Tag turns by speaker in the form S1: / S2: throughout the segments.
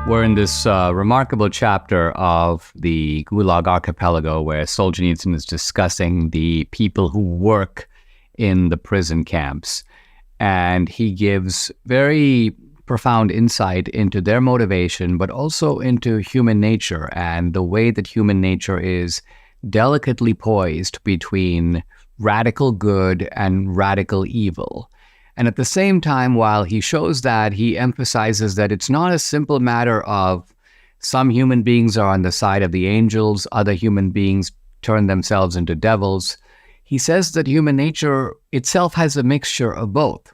S1: We're in this remarkable chapter of the Gulag Archipelago where Solzhenitsyn is discussing the people who work in the prison camps. And he gives very profound insight into their motivation, but also into human nature and the way that human nature is delicately poised between radical good and radical evil. And at the same time, while he shows that, he emphasizes that it's not a simple matter of some human beings are on the side of the angels, other human beings turn themselves into devils. He says that human nature itself has a mixture of both.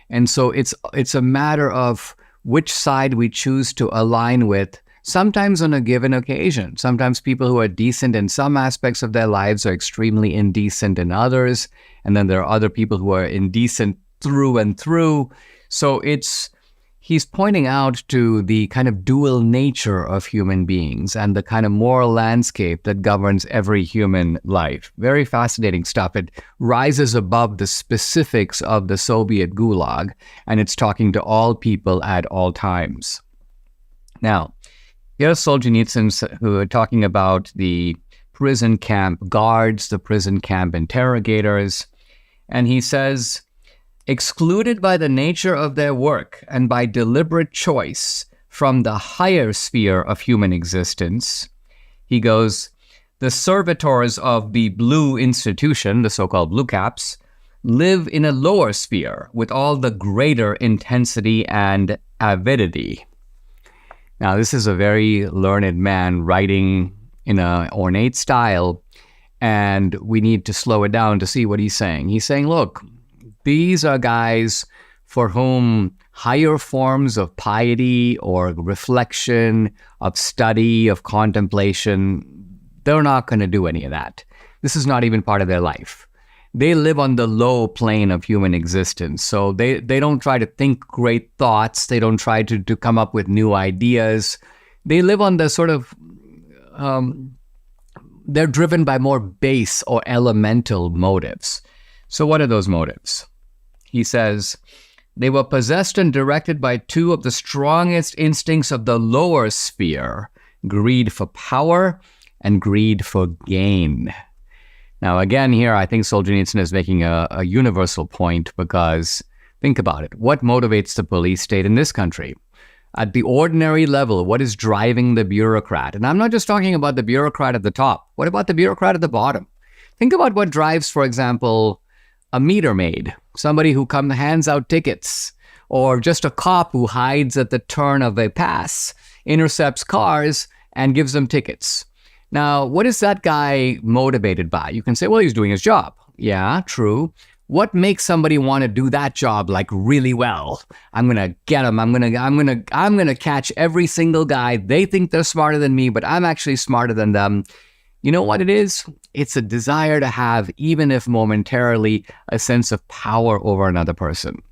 S1: And so it's a matter of which side we choose to align with, sometimes on a given occasion. Sometimes people who are decent in some aspects of their lives are extremely indecent in others. And then there are other people who are indecent through and through. So he's pointing out to the kind of dual nature of human beings and the kind of moral landscape that governs every human life. Very fascinating stuff. It rises above the specifics of the Soviet Gulag, and it's talking to all people at all times. Now, here's Solzhenitsyn who are talking about the prison camp guards, the prison camp interrogators, and he says, excluded by the nature of their work and by deliberate choice from the higher sphere of human existence, he goes, the servitors of the Blue Institution, the so-called Blue Caps, live in a lower sphere with all the greater intensity and avidity. Now, this is a very learned man writing in an ornate style, and we need to slow it down to see what he's saying. He's saying, look, these are guys for whom higher forms of piety or reflection, of study, of contemplation, they're not going to do any of that. This is not even part of their life. They live on the low plane of human existence. So they don't try to think great thoughts. They don't try to come up with new ideas. They live on the sort of, they're driven by more base or elemental motives. So what are those motives? He says, they were possessed and directed by two of the strongest instincts of the lower sphere, greed for power and greed for gain. Now, again, here, I think Solzhenitsyn is making a universal point because, think about it, what motivates the police state in this country? At the ordinary level, what is driving the bureaucrat? And I'm not just talking about the bureaucrat at the top. What about the bureaucrat at the bottom? Think about what drives, for example, a meter maid, somebody who hands out tickets, or just a cop who hides at the turn of a pass, intercepts cars, and gives them tickets. Now, what is that guy motivated by? You can say, well, he's doing his job. Yeah, true. What makes somebody want to do that job like really well? I'm going to get them. I'm going to catch every single guy. They think they're smarter than me, but I'm actually smarter than them. You know what it is? It's a desire to have, even if momentarily, a sense of power over another person.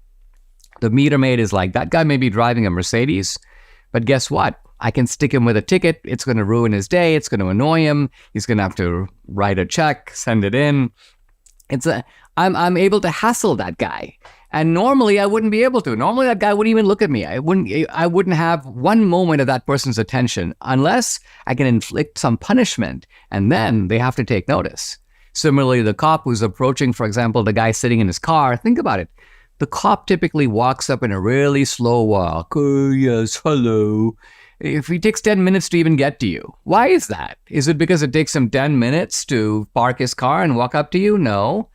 S1: The meter maid is like, that guy may be driving a Mercedes, but guess what? I can stick him with a ticket. It's going to ruin his day. It's going to annoy him. He's going to have to write a check, send it in. I'm able to hassle that guy. And normally I wouldn't be able to. Normally that guy wouldn't even look at me. I wouldn't have one moment of that person's attention unless I can inflict some punishment, and then they have to take notice. Similarly, the cop who's approaching, for example, the guy sitting in his car, think about it. The cop typically walks up in a really slow walk. Oh, yes, hello. If he takes 10 minutes to even get to you. Why is that? Is it because it takes him 10 minutes to park his car and walk up to you? No.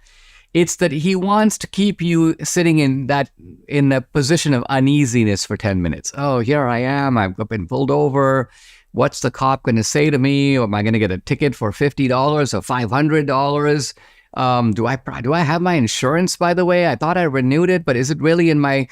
S1: It's that he wants to keep you sitting in a position of uneasiness for 10 minutes. Oh, here I am. I've been pulled over. What's the cop going to say to me? Or am I going to get a ticket for $50 or $500? Do I have my insurance, by the way? I thought I renewed it, but is it really in my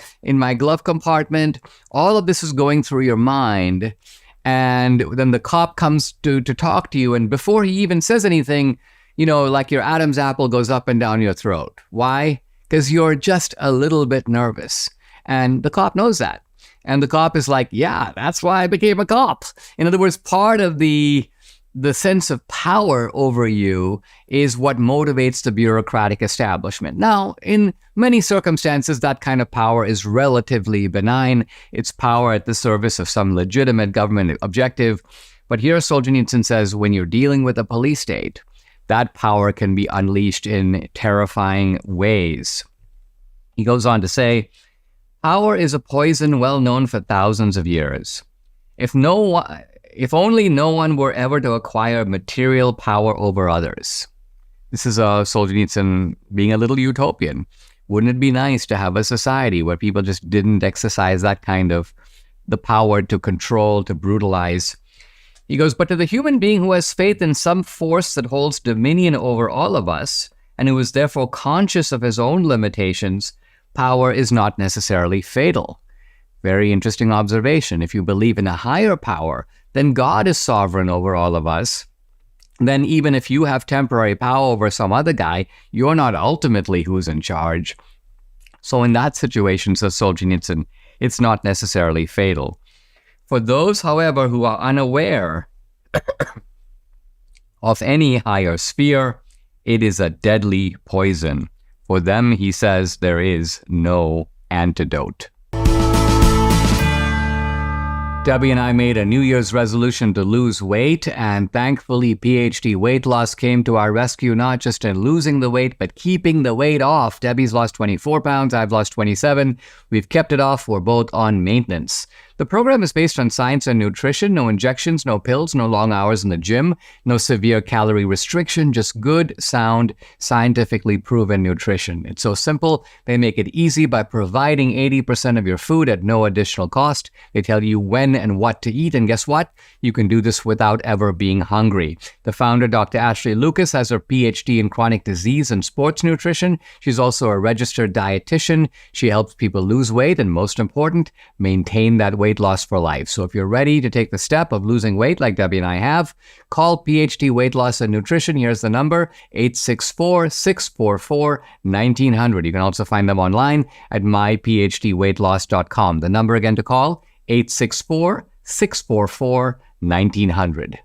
S1: glove compartment? All of this is going through your mind. And then the cop comes to talk to you. And before he even says anything, you know, like your Adam's apple goes up and down your throat. Why? Because you're just a little bit nervous. And the cop knows that. And the cop is like, yeah, that's why I became a cop. In other words, part of the the sense of power over you is what motivates the bureaucratic establishment. Now, in many circumstances, that kind of power is relatively benign. It's power at the service of some legitimate government objective. But here Solzhenitsyn says when you're dealing with a police state, that power can be unleashed in terrifying ways. He goes on to say, power is a poison well known for thousands of years. If only no one were ever to acquire material power over others. This is Solzhenitsyn being a little utopian. Wouldn't it be nice to have a society where people just didn't exercise that kind of the power to control, to brutalize? He goes, but to the human being who has faith in some force that holds dominion over all of us, and who is therefore conscious of his own limitations, power is not necessarily fatal. Very interesting observation. If you believe in a higher power, then God is sovereign over all of us. Then even if you have temporary power over some other guy, you're not ultimately who's in charge. So in that situation, says Solzhenitsyn, it's not necessarily fatal. For those, however, who are unaware of any higher sphere, it is a deadly poison. For them, he says, there is no antidote. Debbie and I made a New Year's resolution to lose weight, and thankfully PhD Weight Loss came to our rescue, not just in losing the weight, but keeping the weight off. Debbie's lost 24 pounds, I've lost 27. We've kept it off, we're both on maintenance. The program is based on science and nutrition, no injections, no pills, no long hours in the gym, no severe calorie restriction, just good, sound, scientifically proven nutrition. It's so simple, they make it easy by providing 80% of your food at no additional cost. They tell you when and what to eat, and guess what? You can do this without ever being hungry. The founder, Dr. Ashley Lucas, has her PhD in chronic disease and sports nutrition. She's also a registered dietitian. She helps people lose weight and, most important, maintain that weight loss for life. So if you're ready to take the step of losing weight like Debbie and I have, call PhD Weight Loss and Nutrition. Here's the number, 864-644-1900. You can also find them online at myphdweightloss.com. The number again to call, 864-644-1900.